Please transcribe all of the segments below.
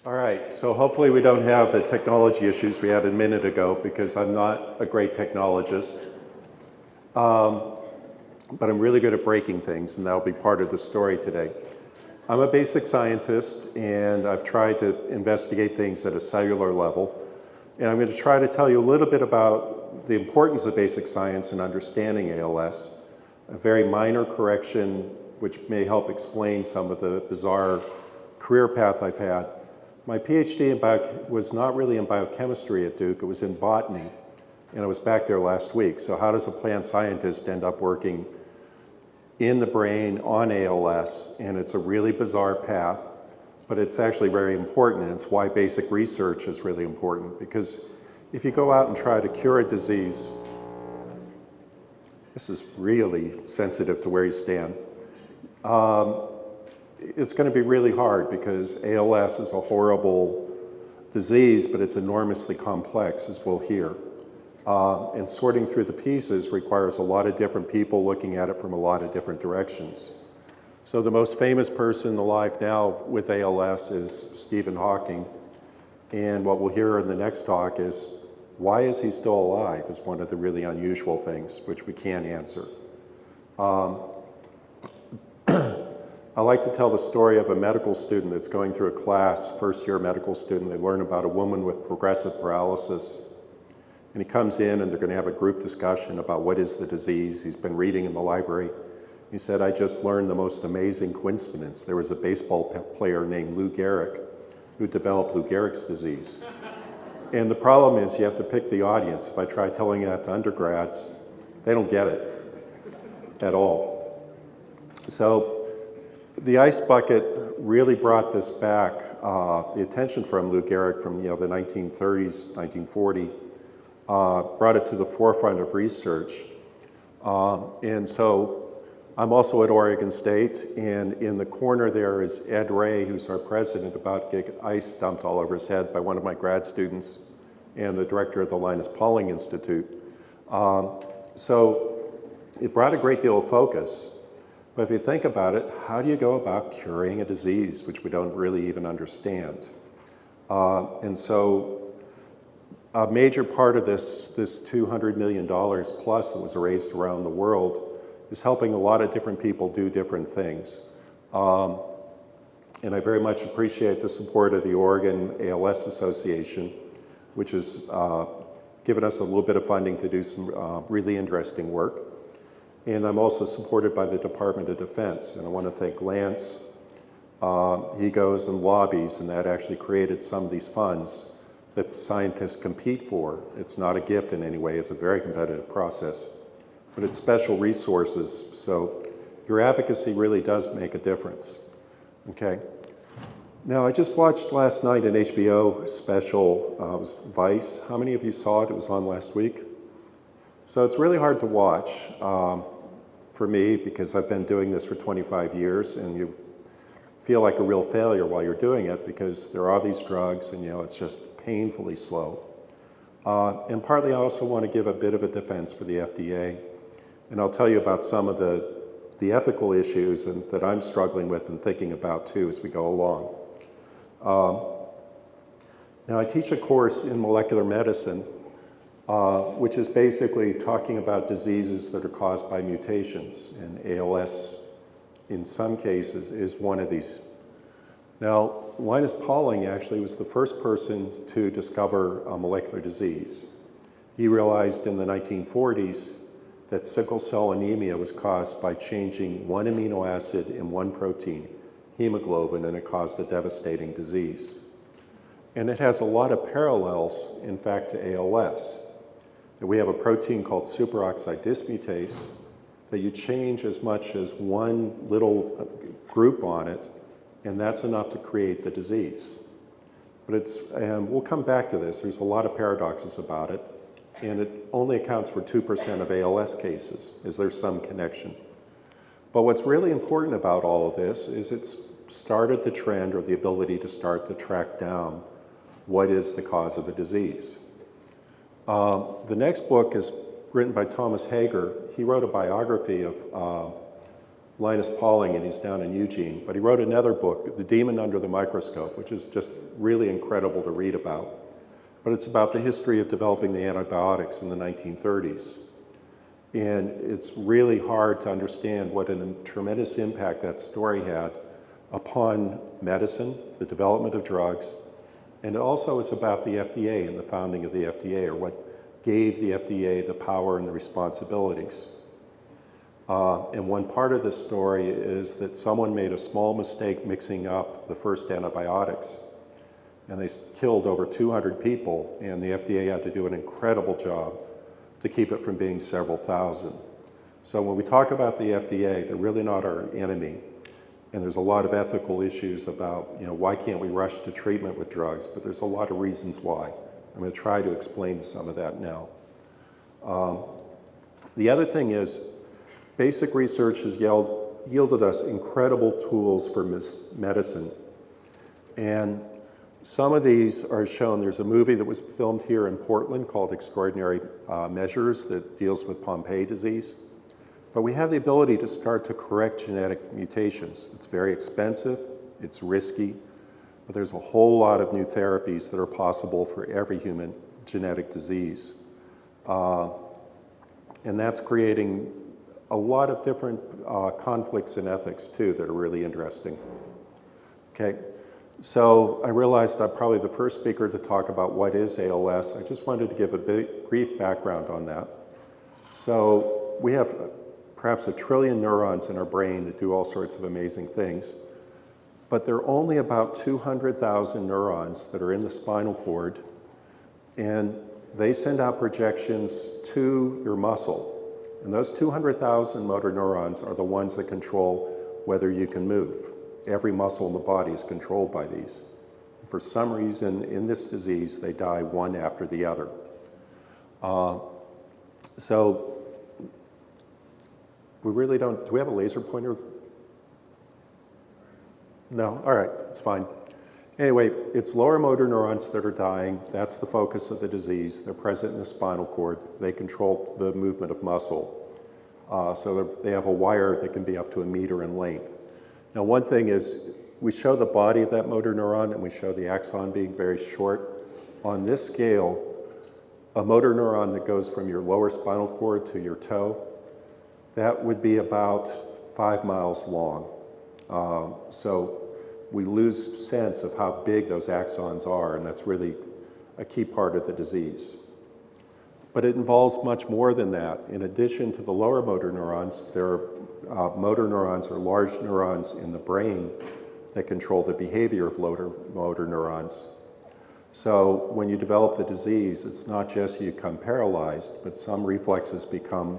All right, so hopefully we don't have the technology issues we had a minute ago because I'm not a great technologist, but I'm really good at breaking things, and that'll be part of the story today. I'm a basic scientist, and I've tried to investigate things at a cellular level, and I'm going to try to tell you a little bit about the importance of basic science in understanding ALS, a very minor correction which may help explain some of the bizarre career path I've had. My Ph.D. was not really in biochemistry at Duke, it was in botany, and I was back there last week. So how does a plant scientist end up working in the brain on ALS? And it's a really bizarre path, but it's actually very important, and it's why basic research is really important, because if you go out and try to cure a disease, this is really sensitive to where you stand, it's going to be really hard because ALS is a horrible disease, but it's enormously complex, as we'll hear. And sorting through the pieces requires a lot of different people looking at it from a lot of different directions. So the most famous person alive now with ALS is Stephen Hawking. And what we'll hear in the next talk is, why is he still alive, is one of the really unusual things, which we can't answer. I like to tell the story of a medical student that's going through a class, first-year medical student. They learn about a woman with progressive paralysis. And he comes in, and they're going to have a group discussion about what is the disease. He's been reading in the library. He said, I just learned the most amazing coincidence. There was a baseball player named Lou Gehrig who developed Lou Gehrig's disease. And the problem is you have to pick the audience. If I try telling that to undergrads, they don't get it at all. So the ice bucket really brought this back, the attention from Lou Gehrig from the 1930s, 1940, brought it to the forefront of research. And so I'm also at Oregon State, and in the corner there is Ed Ray, who's our president, about to get ice dumped all over his head by one of my grad students and the director of the Linus Pauling Institute. So it brought a great deal of focus. But if you think about it, how do you go about curing a disease which we don't really even understand? And so a major part of this $200 million plus that was raised around the world is helping a lot of different people do different things. And I very much appreciate the support of the Oregon ALS Association, which has given us a little bit of funding to do some really interesting work. And I'm also supported by the Department of Defense. And I want to thank Lance. He goes and lobbies, and that actually created some of these funds that scientists compete for. It's not a gift in any way. It's a very competitive process. But it's special resources. So your advocacy really does make a difference. Okay. Now, I just watched last night an HBO special, it was Vice. How many of you saw it? It was on last week. So it's really hard to watch for me because I've been doing this for 25 years, and you feel like a real failure while you're doing it because there are these drugs and it's just painfully slow. And partly I also want to give a bit of a defense for the FDA, and I'll tell you about some of the ethical issues that I'm struggling with and thinking about too as we go along. Now I teach a course in molecular medicine which is basically talking about diseases that are caused by mutations, and ALS, in some cases, is one of these. Now, Linus Pauling actually was the first person to discover a molecular disease. He realized in the 1940s that sickle cell anemia was caused by changing one amino acid in one protein, hemoglobin, and it caused a devastating disease. And it has a lot of parallels, in fact, to ALS. We have a protein called superoxide dismutase that you change as much as one little group on it, and that's enough to create the disease. But and we'll come back to this, there's a lot of paradoxes about it, and it only accounts for 2% of ALS cases. Is there some connection? But what's really important about all of this is it's started the trend, or the ability to start to track down what is the cause of the disease. The next book is written by Thomas Hager. He wrote a biography of Linus Pauling, and he's down in Eugene. But he wrote another book, The Demon Under the Microscope, which is just really incredible to read about. But it's about the history of developing the antibiotics in the 1930s. And it's really hard to understand what a tremendous impact that story had upon medicine, the development of drugs, and it also is about the FDA and the founding of the FDA, or what gave the FDA the power and the responsibilities. And one part of this story is that someone made a small mistake mixing up the first antibiotics, and they killed over 200 people, and the FDA had to do an incredible job to keep it from being several thousand. So when we talk about the FDA, they're really not our enemy. And there's a lot of ethical issues about, why can't we rush to treatment with drugs? But there's a lot of reasons why. I'm going to try to explain some of that now. The other thing is, basic research has yielded us incredible tools for medicine. And some of these are shown. There's a movie that was filmed here in Portland called Extraordinary Measures that deals with Pompe disease. But we have the ability to start to correct genetic mutations. It's very expensive, it's risky, but there's a whole lot of new therapies that are possible for every human genetic disease. And that's creating a lot of different conflicts in ethics too that are really interesting. Okay, so I realized I'm probably the first speaker to talk about what is ALS. I just wanted to give a brief background on that. So we have perhaps 1 trillion neurons in our brain that do all sorts of amazing things, but there are only about 200,000 neurons that are in the spinal cord, and they send out projections to your muscle. And those 200,000 motor neurons are the ones that control whether you can move. Every muscle in the body is controlled by these. For some reason, in this disease, they die one after the other. So we really don't, do we have a laser pointer? No, all right, it's fine. Anyway, it's lower motor neurons that are dying. That's the focus of the disease. They're present in the spinal cord. They control the movement of muscle. So they have a wire that can be up to 1 meter in length. Now, one thing is, we show the body of that motor neuron and we show the axon being very short. On this scale, a motor neuron that goes from your lower spinal cord to your toe, that would be about 5 miles long. So we lose sense of how big those axons are, and that's really a key part of the disease. But it involves much more than that. In addition to the lower motor neurons, there are motor neurons or large neurons in the brain that control the behavior of motor neurons. So when you develop the disease, it's not just you become paralyzed, but some reflexes become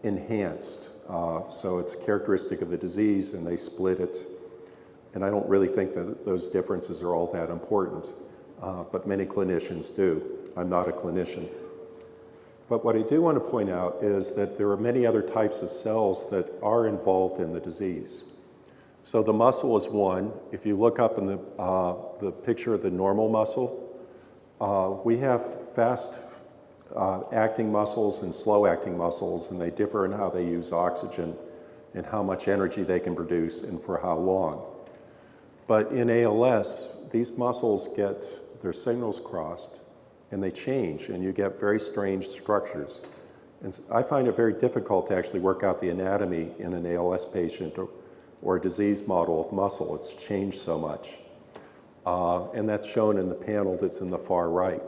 enhanced. So it's characteristic of the disease, and they split it. And I don't really think that those differences are all that important, but many clinicians do. I'm not a clinician. But what I do want to point out is that there are many other types of cells that are involved in the disease. So the muscle is one. If you look up in the picture of the normal muscle, we have fast acting muscles and slow acting muscles, and they differ in how they use oxygen and how much energy they can produce and for how long. But in ALS, these muscles get their signals crossed and they change, and you get very strange structures. And I find it very difficult to actually work out the anatomy in an ALS patient or a disease model of muscle. It's changed so much. And that's shown in the panel that's in the far right.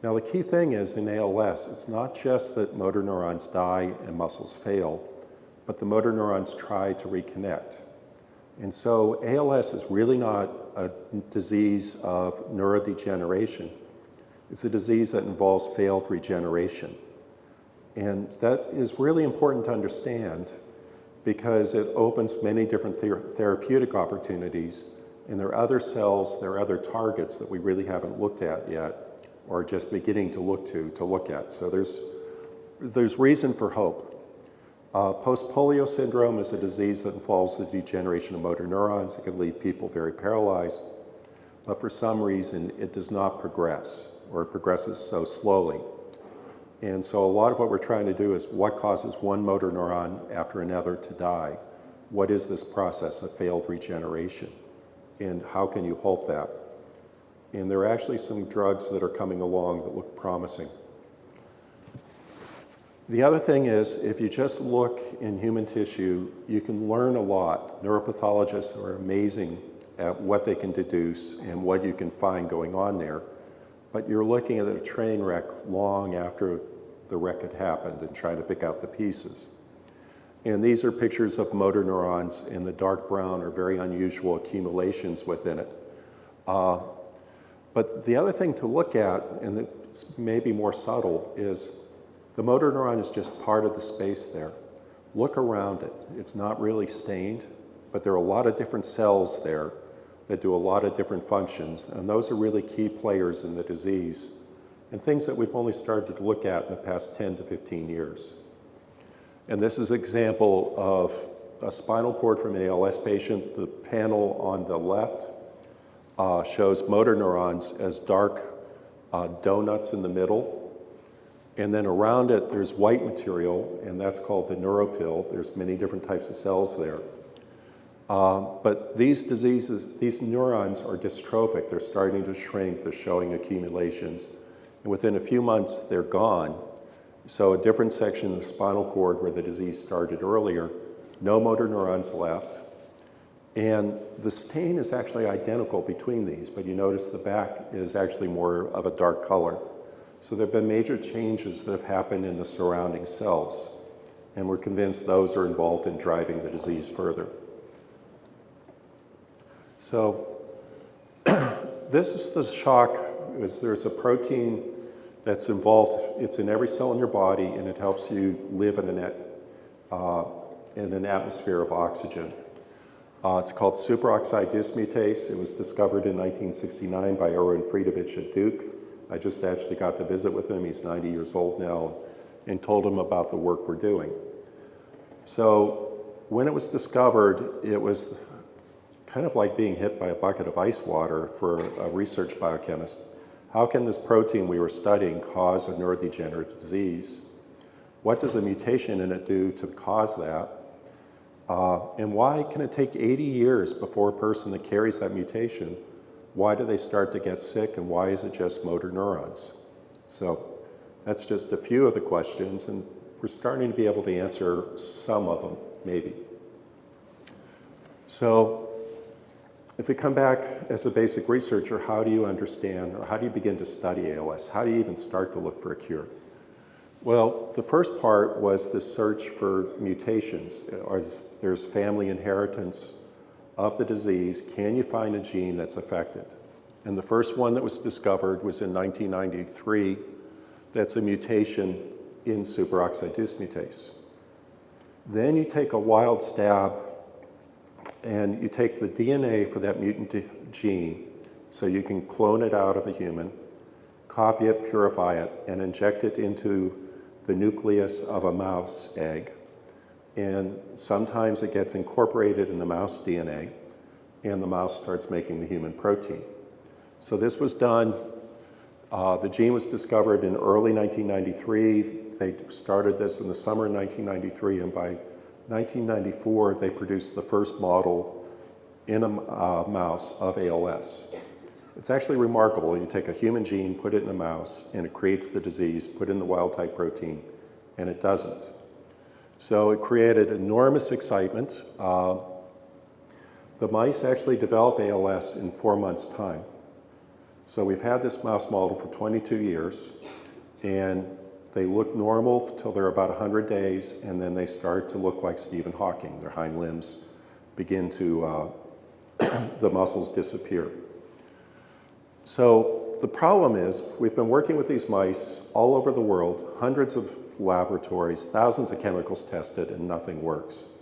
Now, the key thing is in ALS, it's not just that motor neurons die and muscles fail, but the motor neurons try to reconnect. And so ALS is really not a disease of neurodegeneration. It's a disease that involves failed regeneration. And that is really important to understand because it opens many different therapeutic opportunities, and there are other cells, there are other targets that we really haven't looked at yet, or just beginning to look at. So there's reason for hope. Post-Polio Syndrome is a disease that involves the degeneration of motor neurons. It can leave people very paralyzed, but for some reason it does not progress, or it progresses so slowly. And so a lot of what we're trying to do is what causes one motor neuron after another to die. what is this process of failed regeneration, and how can you halt that? And there are actually some drugs that are coming along that look promising. The other thing is, if you just look in human tissue, you can learn a lot. Neuropathologists are amazing at what they can deduce and what you can find going on there. But you're looking at a train wreck long after the wreck had happened and trying to pick out the pieces. And these are pictures of motor neurons, and the dark brown are very unusual accumulations within it. But the other thing to look at, and it's maybe more subtle, is the motor neuron is just part of the space there. Look around it. It's not really stained, but there are a lot of different cells there that do a lot of different functions, and those are really key players in the disease, and things that we've only started to look at in the past 10 to 15 years. And this is an example of a spinal cord from an ALS patient. The panel on the left shows motor neurons as dark donuts in the middle. And then around it, there's white material, and that's called the neuropil. There's many different types of cells there. But these diseases, these neurons are dystrophic. They're starting to shrink. They're showing accumulations. And within a few months, they're gone. So a different section of the spinal cord where the disease started earlier, no motor neurons left. And the stain is actually identical between these, but you notice the back is actually more of a dark color. So there have been major changes that have happened in the surrounding cells, and we're convinced those are involved in driving the disease further. So this is the shock. There's a protein that's involved. It's in every cell in your body, and it helps you live in an atmosphere of oxygen. It's called Superoxide Dismutase. It was discovered in 1969 by Erwin Friedrich at Duke. I just actually got to visit with him. He's 90 years old now, and told him about the work we're doing. So when it was discovered, it was kind of like being hit by a bucket of ice water for a research biochemist. How can this protein we were studying cause a neurodegenerative disease? What does a mutation in it do to cause that? And why can it take 80 years before a person that carries that mutation, why do they start to get sick, and why is it just motor neurons? So that's just a few of the questions, and we're starting to be able to answer some of them, maybe. So if we come back as a basic researcher, how do you understand, or how do you begin to study ALS? How do you even start to look for a cure? Well, the first part was the search for mutations. There's family inheritance of the disease. Can you find a gene that's affected? And the first one that was discovered was in 1993. That's a mutation in superoxide dismutase. Then you take a wild stab and you take the DNA for that mutant gene, so you can clone it out of a human, copy it, purify it, and inject it into the nucleus of a mouse egg. And sometimes it gets incorporated in the mouse DNA, and the mouse starts making the human protein. So this was done, the gene was discovered in early 1993. They started this in the summer of 1993, and by 1994, they produced the first model in a mouse of ALS. It's actually remarkable. You take a human gene, put it in a mouse, and it creates the disease, put in the wild-type protein, and it doesn't. So it created enormous excitement. The mice actually develop ALS in 4 months' time. So we've had this mouse model for 22 years, and they look normal till they're about 100 days, and then they start to look like Stephen Hawking. Their hind limbs begin to, the muscles disappear. So the problem is, we've been working with these mice all over the world, hundreds of laboratories, thousands of chemicals tested, and nothing works.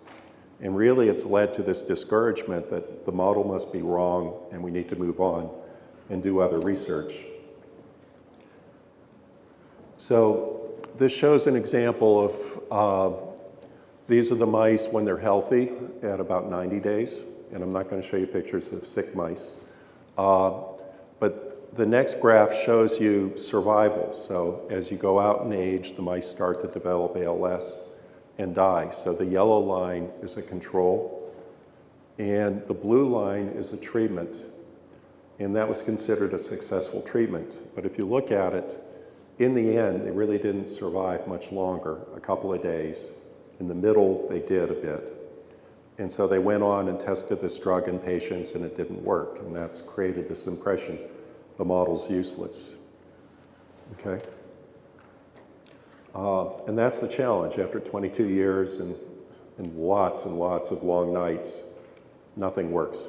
And really, it's led to this discouragement that the model must be wrong, and we need to move on and do other research. So this shows an example of, these are the mice when they're healthy at about 90 days, and I'm not going to show you pictures of sick mice. But the next graph shows you survival. So as you go out in age, the mice start to develop ALS and die. So the yellow line is a control, And the blue line is a treatment. And that was considered a successful treatment. But if you look at it, in the end, they really didn't survive much longer, a couple of days. In the middle, they did a bit. And so they went on and tested this drug in patients, and it didn't work. And that's created this impression, the model's useless. Okay? And that's the challenge. After 22 years and lots of long nights, nothing works.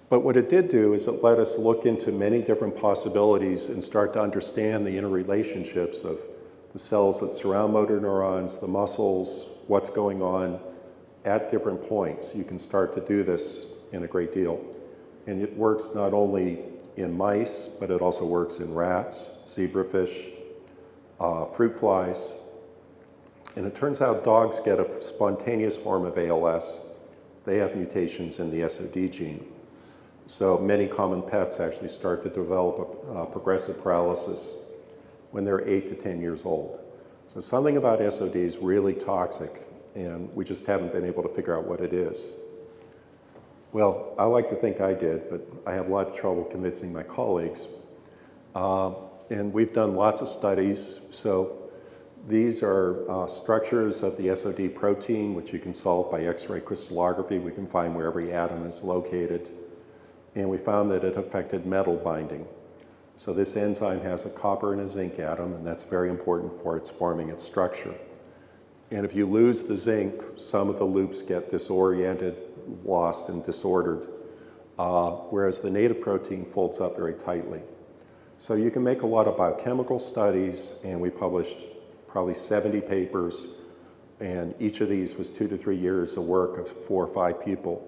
But what it did do is it let us look into many different possibilities and start to understand the interrelationships of the cells that surround motor neurons, the muscles, what's going on at different points. You can start to do this in a great deal. And it works not only in mice, but it also works in rats, zebrafish, fruit flies. And it turns out dogs get a spontaneous form of ALS. They have mutations in the SOD gene. So many common pets actually start to develop progressive paralysis when they're 8 to 10 years old. So something about SOD is really toxic, and we just haven't been able to figure out what it is. Well, I like to think I did, but I have a lot of trouble convincing my colleagues. And we've done lots of studies. So these are structures of the SOD protein, which you can solve by X-ray crystallography. We can find where every atom is located. And we found that it affected metal binding. So this enzyme has a copper and a zinc atom, and that's very important for its forming its structure. And if you lose the zinc, some of the loops get disoriented, lost, and disordered, whereas the native protein folds up very tightly. So you can make a lot of biochemical studies, and we published probably 70 papers, and each of these was 2 to 3 years of work of 4 or 5 people,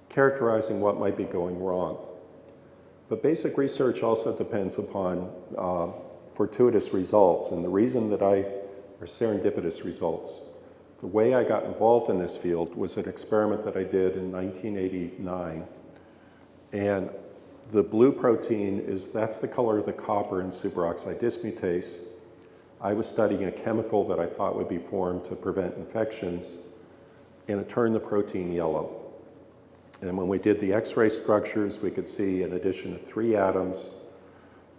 characterizing what might be going wrong. But basic research also depends upon fortuitous results, and the reason that or serendipitous results. The way I got involved in this field was an experiment that I did in 1989, and the blue protein that's the color of the copper in superoxide dismutase. I was studying a chemical that I thought would be formed to prevent infections, and it turned the protein yellow. And when we did the X-ray structures, we could see an addition of 3 atoms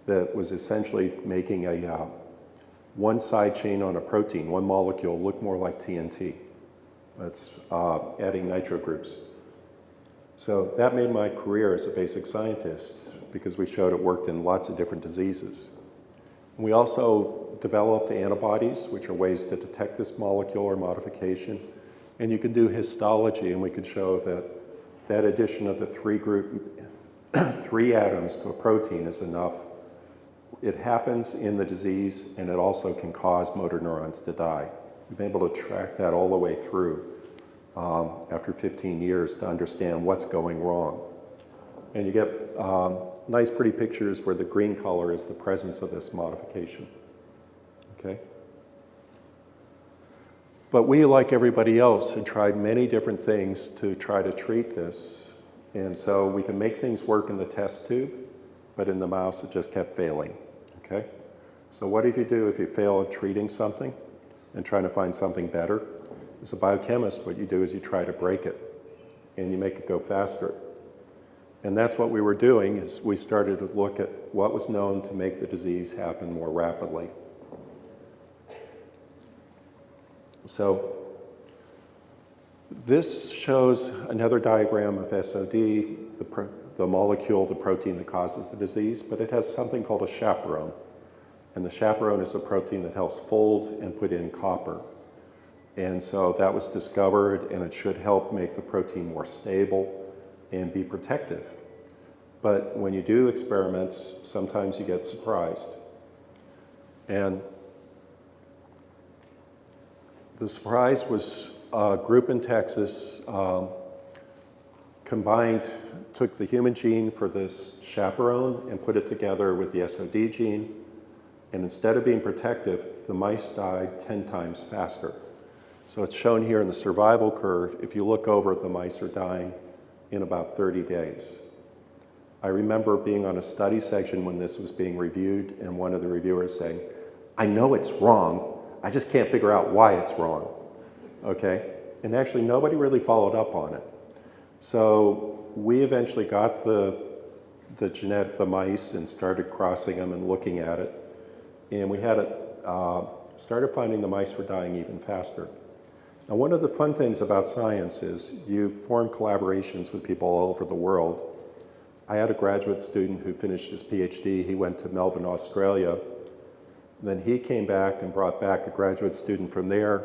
that was essentially making a one side chain on a protein, one molecule, look more like TNT. That's adding nitro groups. So that made my career as a basic scientist because we showed it worked in lots of different diseases. We also developed antibodies, which are ways to detect this molecular modification. And you can do histology, and we could show that addition of the 3 atoms to a protein is enough. It happens in the disease, and it also can cause motor neurons to die. We've been able to track that all the way through after 15 years to understand what's going wrong. And you get nice, pretty pictures where the green color is the presence of this modification. Okay? But we, like everybody else, had tried many different things to try to treat this. And so we can make things work in the test tube, but in the mouse it just kept failing. Okay? So what do you do if you fail at treating something and trying to find something better? As a biochemist, what you do is you try to break it, and you make it go faster. And that's what we were doing, is we started to look at what was known to make the disease happen more rapidly. So this shows another diagram of SOD, the molecule, the protein that causes the disease, but it has something called a chaperone. And the chaperone is a protein that helps fold and put in copper. And so that was discovered, and it should help make the protein more stable and be protective. But when you do experiments, sometimes you get surprised. And the surprise was a group in Texas took the human gene for this chaperone and put it together with the SOD gene. And instead of being protective, the mice died 10 times faster. So it's shown here in the survival curve. If you look over, the mice are dying in about 30 days. I remember being on a study section when this was being reviewed, and one of the reviewers saying, "I know it's wrong, I just can't figure out why it's wrong." Okay? And actually, nobody really followed up on it. So we eventually got the mice and started crossing them and looking at it. And we had started finding the mice were dying even faster. Now, one of the fun things about science is you form collaborations with people all over the world. I had a graduate student who finished his Ph.D. He went to Melbourne, Australia. Then he came back and brought back a graduate student from there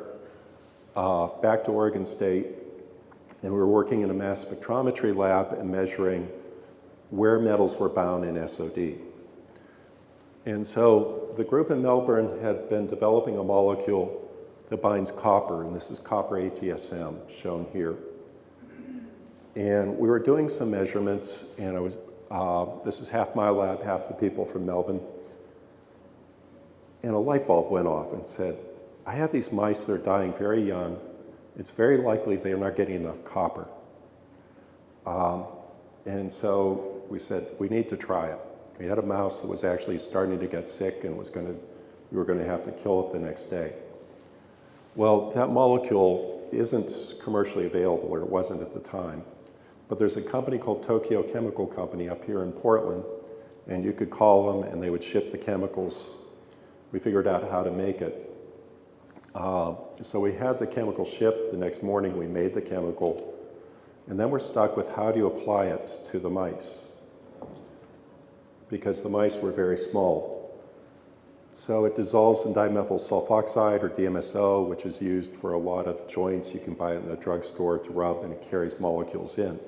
back to Oregon State. And we were working in a mass spectrometry lab and measuring where metals were bound in SOD. And so the group in Melbourne had been developing a molecule that binds copper, and this is copper ATSM, shown here. And we were doing some measurements, and this is half my lab, half the people from Melbourne. And a light bulb went off and said, I have these mice that are dying very young. It's very likely they're not getting enough copper. And so we said, we need to try it. We had a mouse that was actually starting to get sick and we were going to have to kill it the next day. Well, that molecule isn't commercially available, or it wasn't at the time. But there's a company called Tokyo Chemical Company up here in Portland, and you could call them and they would ship the chemicals. We figured out how to make it. So we had the chemical shipped. The next morning we made the chemical, and then we're stuck with how do you apply it to the mice, because the mice were very small. So it dissolves in dimethyl sulfoxide, or DMSO, which is used for a lot of joints. You can buy it in the drugstore to rub, and it carries molecules in.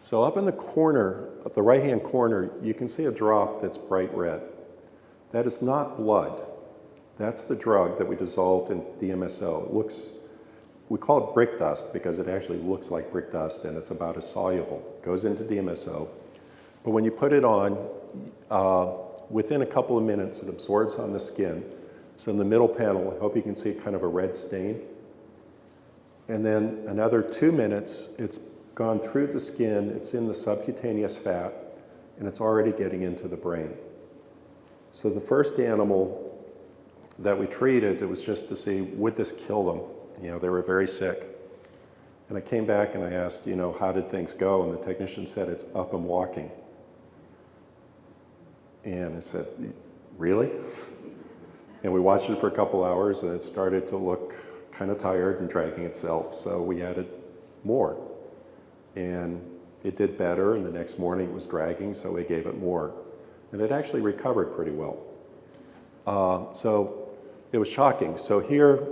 So up in the corner, at the right-hand corner, you can see a drop that's bright red. That is not blood. That's the drug that we dissolved in DMSO. It looks, we call it brick dust because it actually looks like brick dust and it's about as soluble. It goes into DMSO. But when you put it on, within a couple of minutes, it absorbs on the skin. So in the middle panel, I hope you can see kind of a red stain. And then another 2 minutes, it's gone through the skin, it's in the subcutaneous fat, and it's already getting into the brain. So the first animal that we treated, it was just to see, would this kill them? You know, they were very sick. And I came back and I asked, you know, how did things go? And the technician said, it's up and walking. And I said, really? And we watched it for a couple hours and it started to look kind of tired and dragging itself. So we added more. And it did better, and the next morning it was dragging, so we gave it more. And it actually recovered pretty well. So it was shocking. So here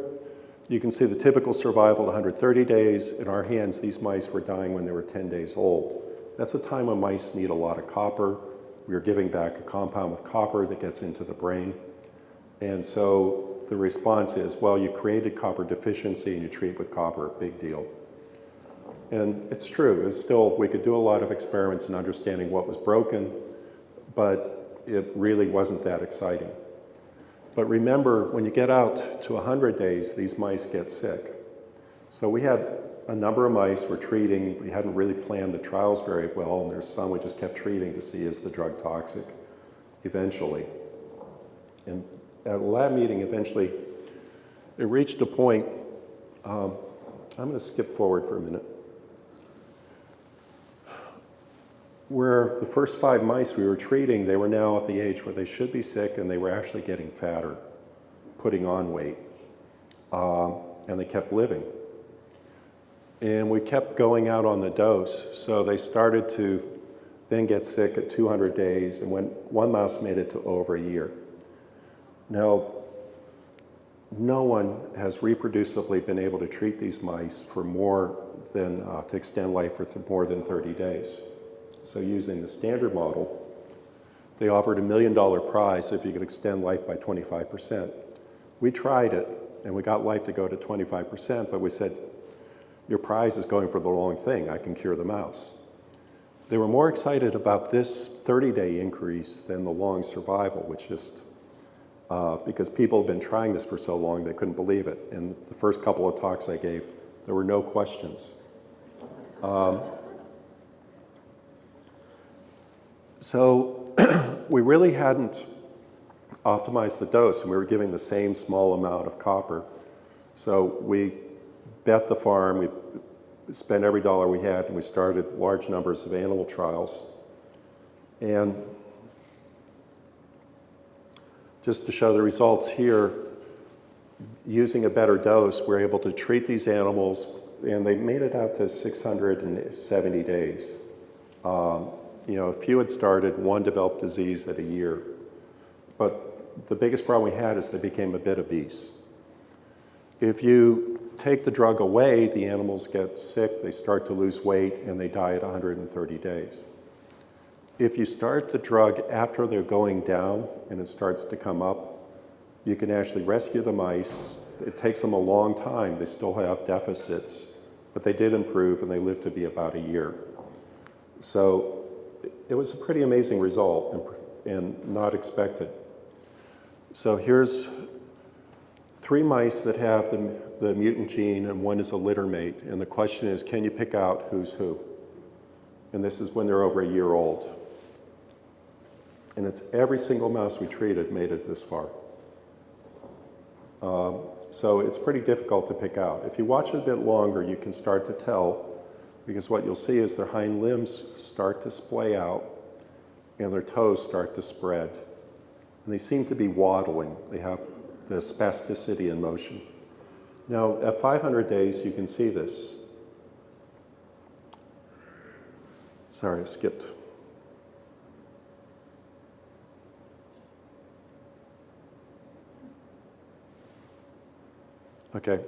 you can see the typical survival at 130 days. In our hands, these mice were dying when they were 10 days old. That's a time when mice need a lot of copper. We are giving back a compound with copper that gets into the brain. And so the response is, well, you created copper deficiency and you treat with copper, big deal. And it's true, it's still, we could do a lot of experiments in understanding what was broken, but it really wasn't that exciting. But remember, when you get out to 100 days, these mice get sick. So we had a number of mice we're treating. We hadn't really planned the trials very well, and there's some we just kept treating to see is the drug toxic eventually. And at a lab meeting, eventually, it reached a point, I'm going to skip forward for a minute, where the first 5 mice we were treating, they were now at the age where they should be sick and they were actually getting fatter, putting on weight, and they kept living. And we kept going out on the dose, so they started to then get sick at 200 days, and when one mouse made it to over a year. Now, no one has reproducibly been able to treat these mice for more than, to extend life for more than 30 days. So using the standard model, they offered $1 million prize if you could extend life by 25%. We tried it, and we got life to go to 25%, but we said, your prize is going for the wrong thing. I can cure the mouse. They were more excited about this 30-day increase than the long survival, which just, because people have been trying this for so long, they couldn't believe it. And the first couple of talks I gave, there were no questions. So we really hadn't optimized the dose, and we were giving the same small amount of copper. So we bet the farm, we spent every dollar we had, and we started large numbers of animal trials. And just to show the results here, using a better dose, we're able to treat these animals, and they made it out to 670 days. A few had started, one developed disease at a year. But the biggest problem we had is they became a bit obese. If you take the drug away, the animals get sick, they start to lose weight, and they die at 130 days. If you start the drug after they're going down and it starts to come up, you can actually rescue the mice. It takes them a long time. They still have deficits, but they did improve, and they lived to be about a year. So it was a pretty amazing result and not expected. So here's 3 mice that have the mutant gene, and one is a litter mate. And the question is, can you pick out who's who? And this is when they're over a year old. And it's every single mouse we treated made it this far. So it's pretty difficult to pick out. If you watch it a bit longer, you can start to tell, because what you'll see is their hind limbs start to splay out and their toes start to spread. And they seem to be waddling. They have the spasticity in motion. Now, at 500 days, you can see this. Sorry, I skipped. Okay.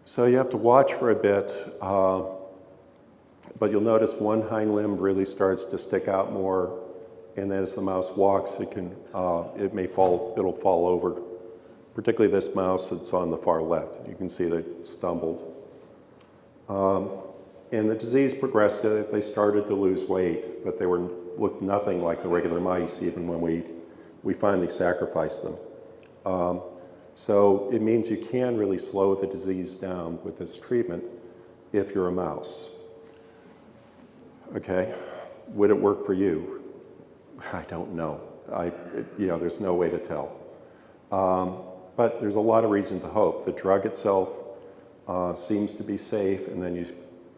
So you have to watch for a bit, but you'll notice one hind limb really starts to stick out more, and then as the mouse walks, it'll fall over. Particularly this mouse that's on the far left. You can see they stumbled. And the disease progressed. They started to lose weight, but they looked nothing like the regular mice, even when we finally sacrificed them. So it means you can really slow the disease down with this treatment if you're a mouse. Okay, would it work for you? I don't know. There's no way to tell. But there's a lot of reason to hope. The drug itself seems to be safe, and then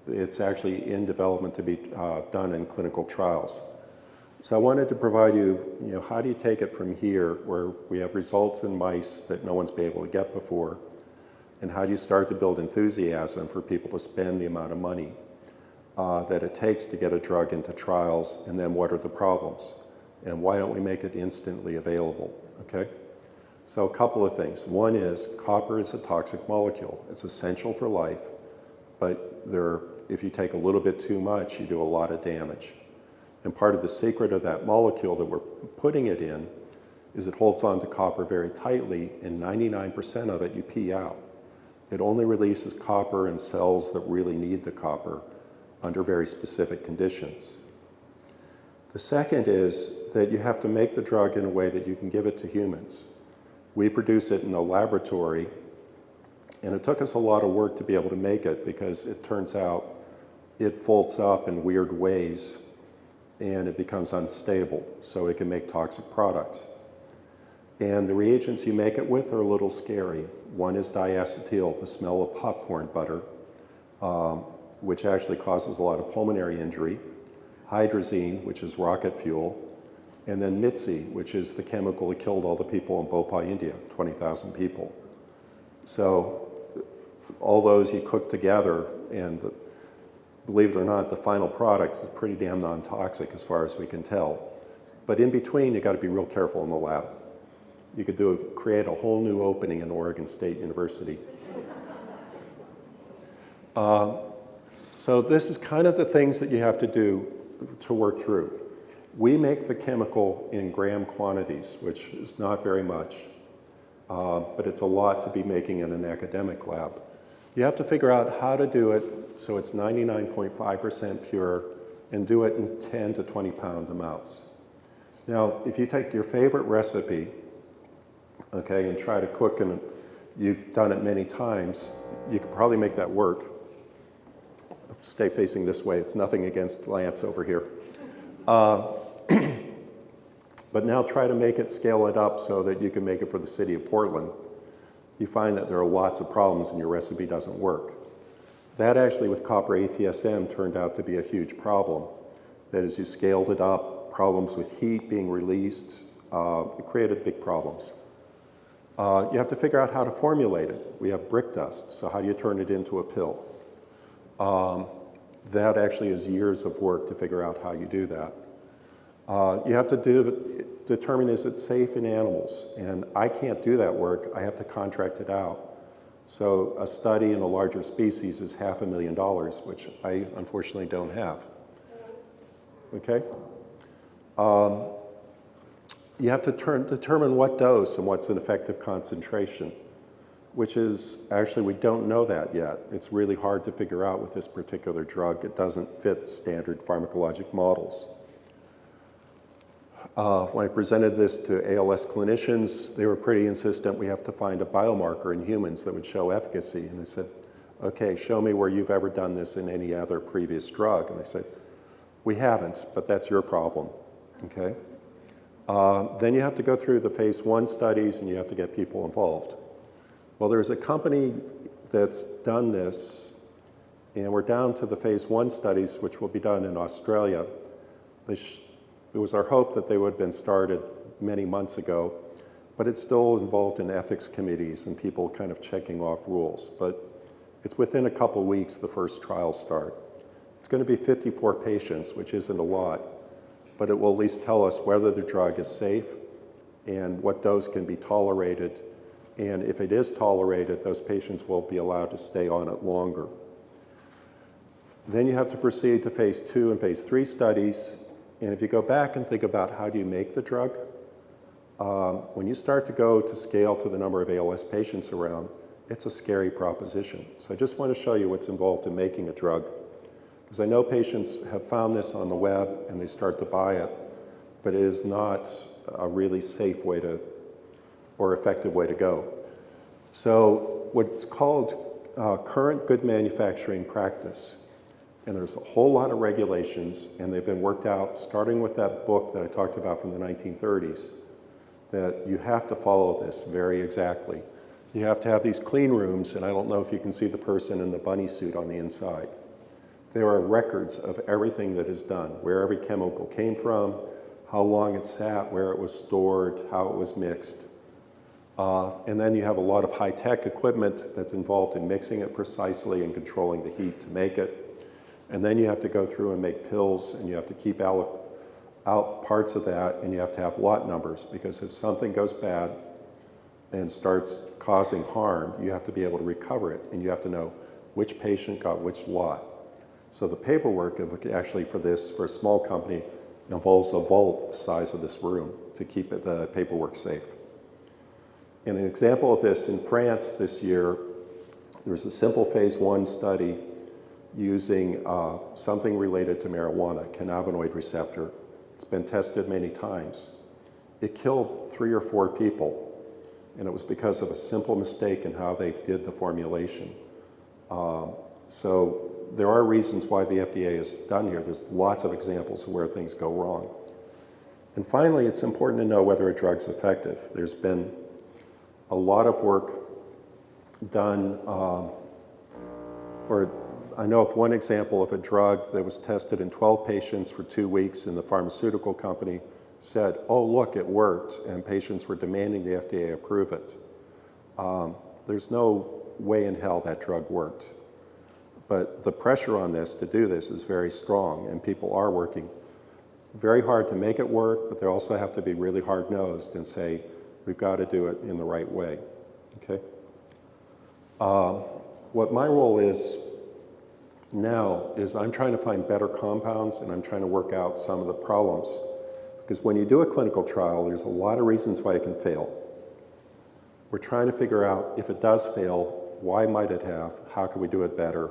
it's actually in development to be done in clinical trials. So I wanted to provide you, how do you take it from here, where we have results in mice that no one's been able to get before, and how do you start to build enthusiasm for people to spend the amount of money that it takes to get a drug into trials, and then what are the problems? And why don't we make it instantly available, okay? So a couple of things. One is copper is a toxic molecule. It's essential for life, but if you take a little bit too much, you do a lot of damage. And part of the secret of that molecule that we're putting it in is it holds on to copper very tightly, and 99% of it you pee out. It only releases copper in cells that really need the copper under very specific conditions. The second is that you have to make the drug in a way that you can give it to humans. We produce it in a laboratory, and it took us a lot of work to be able to make it, because it turns out it folds up in weird ways and it becomes unstable, so it can make toxic products. And the reagents you make it with are a little scary. One is diacetyl, the smell of popcorn butter, which actually causes a lot of pulmonary injury, hydrazine, which is rocket fuel, and then MITC, which is the chemical that killed all the people in Bhopal, India, 20,000 people. So all those you cook together, and believe it or not, the final product is pretty damn non-toxic as far as we can tell. But in between, you got to be real careful in the lab. You could create a whole new opening in Oregon State University. So this is kind of the things that you have to do to work through. We make the chemical in gram quantities, which is not very much, but it's a lot to be making in an academic lab. You have to figure out how to do it so it's 99.5% pure, and do it in 10 to 20 pound amounts. Now, if you take your favorite recipe, okay, and try to cook, and you've done it many times, you could probably make that work. Stay facing this way. It's nothing against Lance over here. But now try to make it, scale it up so that you can make it for the city of Portland. you find that there are lots of problems and your recipe doesn't work. That actually with copper ATSM turned out to be a huge problem. That as you scaled it up, problems with heat being released, it created big problems. You have to figure out how to formulate it. We have brick dust, so how do you turn it into a pill? That actually is years of work to figure out how you do that. You have to determine is it safe in animals, and I can't do that work. I have to contract it out. So a study in a larger species is $500,000, which I unfortunately don't have. Okay? You have to determine what dose and what's an effective concentration, which is actually we don't know that yet. It's really hard to figure out with this particular drug. It doesn't fit standard pharmacologic models. When I presented this to ALS clinicians, they were pretty insistent we have to find a biomarker in humans that would show efficacy. And I said, okay, show me where you've ever done this in any other previous drug. And they said, we haven't, but that's your problem, okay? Then you have to go through the phase 1 studies and you have to get people involved. Well, there's a company that's done this, and we're down to the phase 1 studies, which will be done in Australia. It was our hope that they would have been started many months ago, but it's still involved in ethics committees and people kind of checking off rules. But it's within a couple weeks the first trials start. It's going to be 54 patients, which isn't a lot, but it will at least tell us whether the drug is safe and what dose can be tolerated. And if it is tolerated, those patients will be allowed to stay on it longer. Then you have to proceed to phase 2 and phase 3 studies. And if you go back and think about how do you make the drug, when you start to go to scale to the number of ALS patients around, it's a scary proposition. So I just want to show you what's involved in making a drug. Because I know patients have found this on the web and they start to buy it, but it is not a really safe way to, or effective way to go. So what's called current good manufacturing practice. And there's a whole lot of regulations, and they've been worked out, starting with that book that I talked about from the 1930s, that you have to follow this very exactly. You have to have these clean rooms, and I don't know if you can see the person in the bunny suit on the inside. There are records of everything that is done, where every chemical came from, how long it sat, where it was stored, how it was mixed. And then you have a lot of high-tech equipment that's involved in mixing it precisely and controlling the heat to make it. And then you have to go through and make pills, and you have to keep out parts of that, and you have to have lot numbers, because if something goes bad and starts causing harm, you have to be able to recover it, and you have to know which patient got which lot. So the paperwork actually for this, for a small company, involves a vault the size of this room to keep the paperwork safe. And an example of this, in France this year, there was a simple phase 1 study using something related to marijuana, cannabinoid receptor. It's been tested many times. It killed 3 or 4 people, and it was because of a simple mistake in how they did the formulation. So there are reasons why the FDA has done here. There's lots of examples of where things go wrong. And finally, it's important to know whether a drug's effective. There's been a lot of work done, or I know of one example of a drug that was tested in 12 patients for 2 weeks, and the pharmaceutical company said, oh, look, it worked, and patients were demanding the FDA approve it. There's no way in hell that drug worked. But the pressure on this to do this is very strong, and people are working very hard to make it work, but they also have to be really hard-nosed and say, we've got to do it in the right way, okay? What my role is now is I'm trying to find better compounds, and I'm trying to work out some of the problems. Because when you do a clinical trial, there's a lot of reasons why it can fail. We're trying to figure out if it does fail, why might it have? How can we do it better?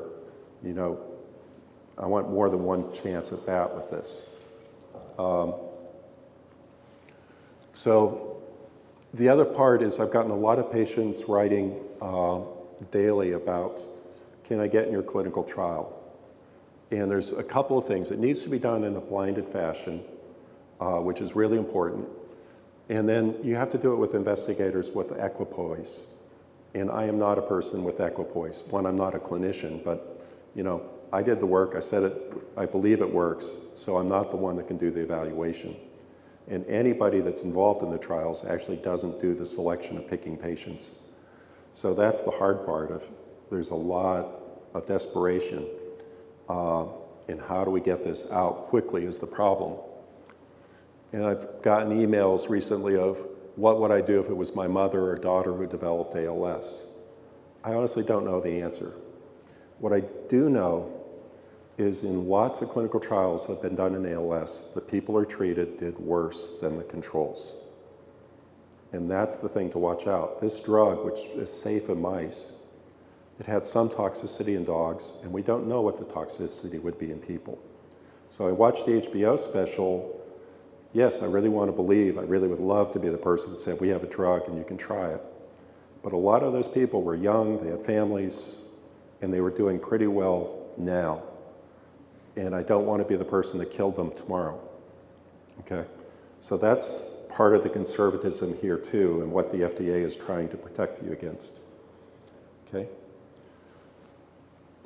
You know, I want more than one chance at bat with this. So the other part is I've gotten a lot of patients writing daily about, can I get in your clinical trial? And there's a couple of things. It needs to be done in a blinded fashion, which is really important. And then you have to do it with investigators with equipoise. And I am not a person with equipoise. One, I'm not a clinician, but I did the work, I said it, I believe it works, so I'm not the one that can do the evaluation. And anybody that's involved in the trials actually doesn't do the selection of picking patients. So that's the hard part of, there's a lot of desperation in how do we get this out quickly is the problem. And I've gotten emails recently of what would I do if it was my mother or daughter who developed ALS? I honestly don't know the answer. What I do know is in lots of clinical trials that have been done in ALS, the people who are treated did worse than the controls. And that's the thing to watch out. This drug, which is safe in mice, it had some toxicity in dogs, and we don't know what the toxicity would be in people. So I watched the HBO special. Yes, I really want to believe, I really would love to be the person that said, we have a drug and you can try it. But a lot of those people were young, they had families, and they were doing pretty well now. And I don't want to be the person that killed them tomorrow, okay? So that's part of the conservatism here too, and what the FDA is trying to protect you against, okay?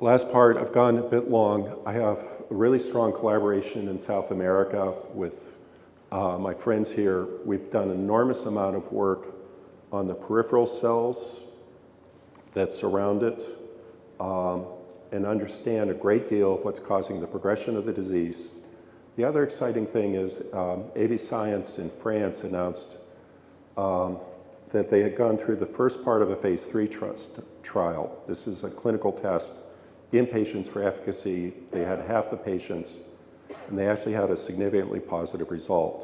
Last part, I've gone a bit long. I have a really strong collaboration in South America with my friends here. We've done an enormous amount of work on the peripheral cells that surround it, and understand a great deal of what's causing the progression of the disease. The other exciting thing is AB Science in France announced that they had gone through the first part of a phase 3 trial. This is a clinical test in patients for efficacy. They had half the patients, and they actually had a significantly positive result.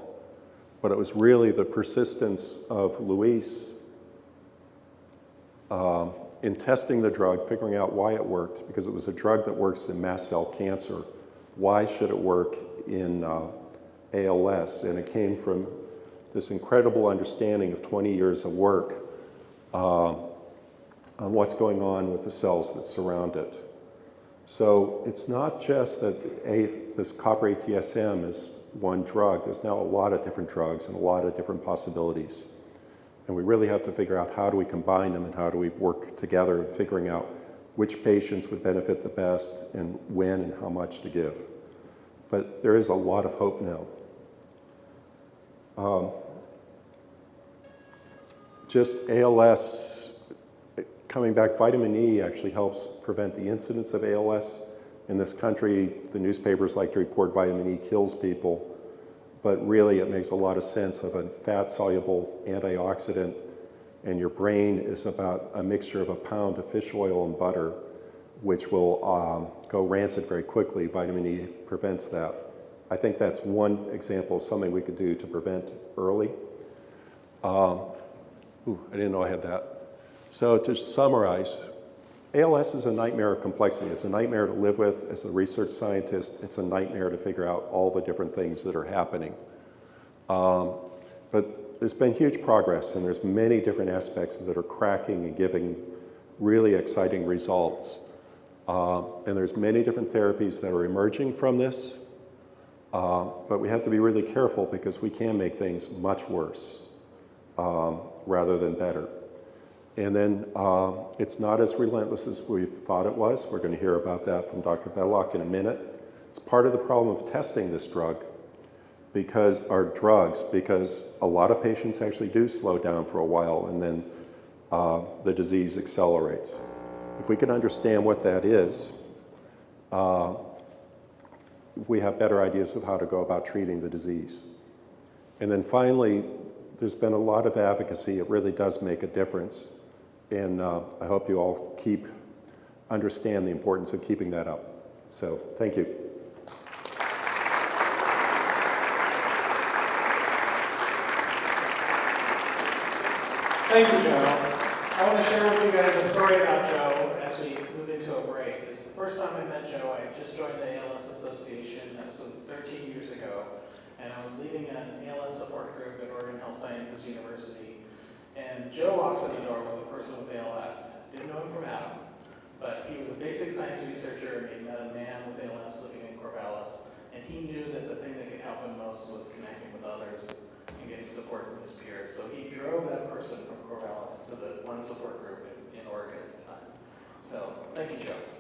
But it was really the persistence of Luis in testing the drug, figuring out why it worked, because it was a drug that works in mast cell cancer. Why should it work in ALS? And it came from this incredible understanding of 20 years of work on what's going on with the cells that surround it. So it's not just that this copper ATSM is one drug. There's now a lot of different drugs and a lot of different possibilities. And we really have to figure out how do we combine them and how do we work together in figuring out which patients would benefit the best and when and how much to give. But there is a lot of hope now. Just ALS, coming back, vitamin E actually helps prevent the incidence of ALS. In this country, the newspapers like to report vitamin E kills people. But really, it makes a lot of sense of a fat-soluble antioxidant, and your brain is about a mixture of a pound of fish oil and butter, which will go rancid very quickly. Vitamin E prevents that. I think that's one example of something we could do to prevent early. I didn't know I had that. So to summarize, ALS is a nightmare of complexity. It's a nightmare to live with. As a research scientist, it's a nightmare to figure out all the different things that are happening. But there's been huge progress, and there's many different aspects that are cracking and giving really exciting results. And there's many different therapies that are emerging from this, but we have to be really careful because we can make things much worse rather than better. And then it's not as relentless as we thought it was. We're going to hear about that from Dr. Belloc in a minute. It's part of the problem of testing this drug, because a lot of patients actually do slow down for a while and then the disease accelerates. If we can understand what that is, we have better ideas of how to go about treating the disease. And then finally, there's been a lot of advocacy. It really does make a difference. And I hope you all understand the importance of keeping that up. So, thank you. Thank you, Joe. I want to share with you guys a story about Joe as we move into a break. It's the first time I met Joe. I just joined the ALS Association, so it's 13 years ago, and I was leading an ALS support group at Oregon Health Sciences University. And Joe walks in the door with a person with ALS. Didn't know him from Adam, but he was a basic science researcher, and he met a man with ALS living in Corvallis, and he knew that the thing that could help him most was connecting with others and getting support from his peers. So he drove that person from Corvallis to the one support group in Oregon at the time. So, thank you, Joe.